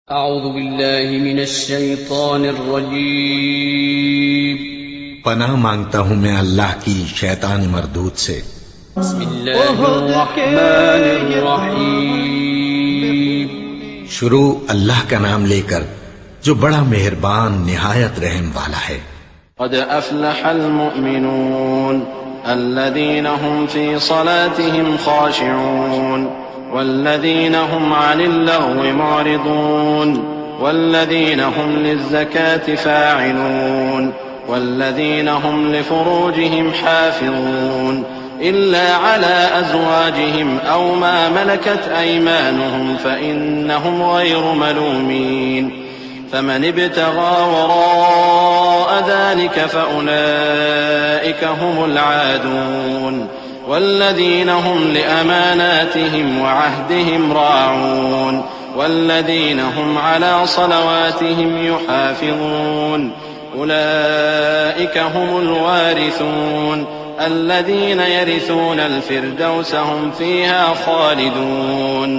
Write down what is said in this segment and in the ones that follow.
अऊज़ु बिल्लाहि मिनश शैतानिर रजीम। पनाह मांगता हूँ मैं अल्लाह की शैतान मरदूद से। बिस्मिल्लाहिर रहमानिर रहीम। शुरू अल्लाह का नाम लेकर जो बड़ा मेहरबान निहायत रहम वाला है। क़द अफ़लहल मुअमिनून अल्लज़ीना हुम फ़ी सलातिहिम ख़ाशिऊन वल्लज़ीना हुम अनिल लग़्वी मुअरिदून वल्लज़ीना हुम लिज़्ज़काति फ़ाइलून वल्लज़ीना हुम लिफ़ुरूजिहिम हाफ़िज़ून इल्ला अला अज़वाजिहिम औ मा मलकत अयमानुहुम फ़इन्नहुम ग़ैरु मलूमीन फमन इब्तग़ा वराअ ज़ालिक फ़उलाइक हुमुल आदून वल्लज़ीना हुम लिअमानातिहिम वअहदिहिम राऊन वल्लज़ीना हुम अला सलवातिहिम युहाफ़िज़ून उलाइक हुमुल वारिसून अल्लज़ीना यरिसूनल फ़िरदौस हुम फ़ीहा ख़ालिदून।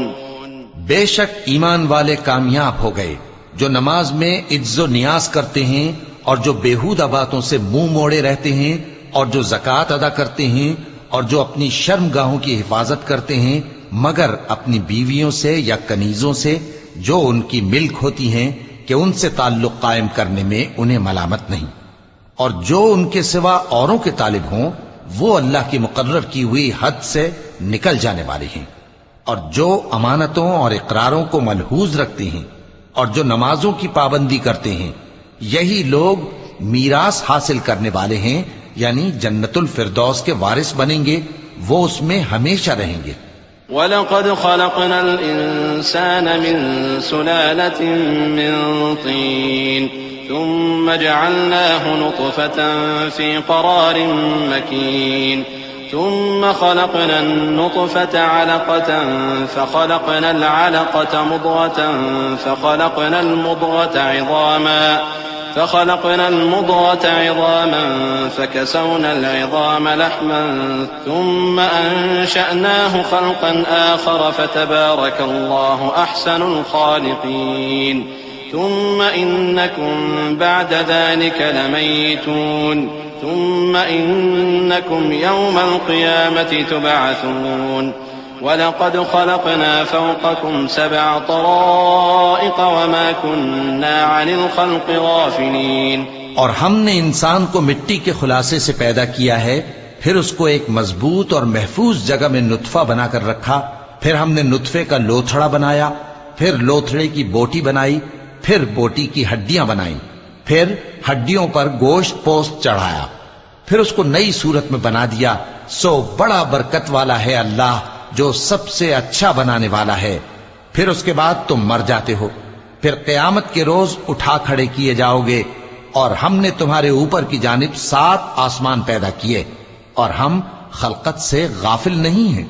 बेशक ईमान वाले कामयाब हो गए जो नमाज में इज्जो नियाज करते हैं और जो बेहूदा बातों से मुंह मोड़े रहते हैं और जो ज़कात अदा करते हैं और जो अपनी शर्मगाहों की हिफाजत करते हैं मगर अपनी बीवियों से या कनीजों से जो उनकी मिल्क होती हैं कि उनसे ताल्लुक कायम करने में उन्हें मलामत नहीं, और जो उनके सिवा औरों के तालिब हों वो अल्लाह की मुकर्रर की हुई हद से निकल जाने वाले हैं, और जो अमानतों और इकरारों को मलहूज रखते हैं और जो नमाजों की पाबंदी करते हैं यही लोग मीरास हासिल करने वाले हैं, यानी जन्नतुल फिरदौस के वारिस बनेंगे, वो उसमें हमेशा रहेंगे। वलक़द ख़लक़नल इंसान मिन सुलालतिन मिन तीन थुम्मा जअलनाहु नुत्फ़तन फ़ी क़रारिन मकीन थुम्मा ख़लक़नन नुत्फ़त अलक़तन फ़ख़लक़नल अलक़त मुद्ग़तन فخلقنا المضغة عظاما فكسونا العظام لحما ثم أنشأناه خلقا آخر فتبارك الله أحسن الخالقين ثم إنكم بعد ذلك لميتون ثم إنكم يوم القيامة تبعثون वलक़द ख़लक़ना फ़ौक़कुम सबअ तराइक़ वमा कुन्ना अनिल ख़ल्क़ि ग़ाफ़िलीन। और हमने इंसान को मिट्टी के खुलासे से पैदा किया है, फिर उसको एक मजबूत और महफूज जगह में नुत्फा बनाकर रखा, फिर हमने नुत्फे का लोथड़ा बनाया, फिर लोथड़े की बोटी बनाई, फिर बोटी की हड्डियां बनाई, फिर हड्डियों पर गोश्त पोस्त चढ़ाया, फिर उसको नई सूरत में बना दिया। सो बड़ा बरकत वाला है अल्लाह जो सबसे अच्छा बनाने वाला है। फिर उसके बाद तुम मर जाते हो, फिर क़यामत के रोज उठा खड़े किए जाओगे, और हमने तुम्हारे ऊपर की जानिब 7 आसमान पैदा किए और हम खलकत से गाफिल नहीं हैं।